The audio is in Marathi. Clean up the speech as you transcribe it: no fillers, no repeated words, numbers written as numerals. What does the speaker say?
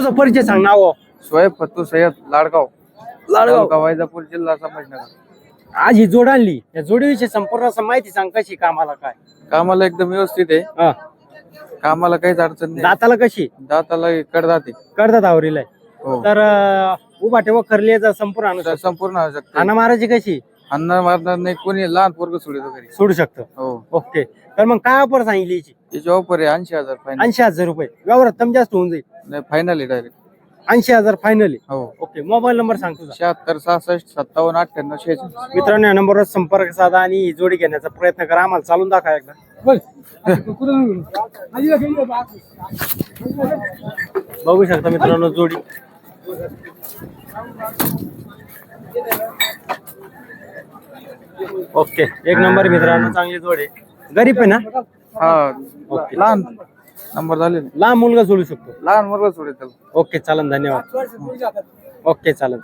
तुझा परिचय सांग नाव. शोएब फत्तू सय्यद लाडगाव लाडगाव. वैजापूर जिल्हा संभाजीनगर. आज ही जोड आणली, या जोडीविषयी संपूर्ण माहिती सांग. कशी कामाला काय? कामाला एकदम व्यवस्थित आहे. हा. कामाला काहीच अडचण नाही. दाताला कशी? दाताला कडदाते. करतात आवरीला. हो. तर उभा ठेवा करली संपूर्ण आणू शकतो. संपूर्ण आणू शकतो. हाना मारायची कशी? अन्न मारणार नाही कोणी, लहान पोरग सोडतो घरी सोडू शकतो. हो. ओके. तर मग काय ऑफर सांगितली याची? याची ऑफर आहे 80,000 फायनल. 80,000 रुपये. व्यवहारात कमी जास्त होऊन जाईल. नाही फायनल आहे डायरेक्ट. 80,000 फायनली. हो. ओके. मोबाईल नंबर सांग तुझा. 76 66 57 98 46. मित्रांनो, या नंबरवर संपर्क साधा आणि ही जोडी घेण्याचा प्रयत्न करा. आम्हाला चालून दाखवा एकदा. बघू शकता मित्रांनो जोडी. ओके. एक नंबर मित्रांनो, चांगली जोडी. गरीब आहे ना? हा. ओके. लहान नंबर झाले. लहान मुलगा सोडू शकतो. लहान मुलगा सोडेल त्याला. ओके चालन. धन्यवाद. ओके चालन.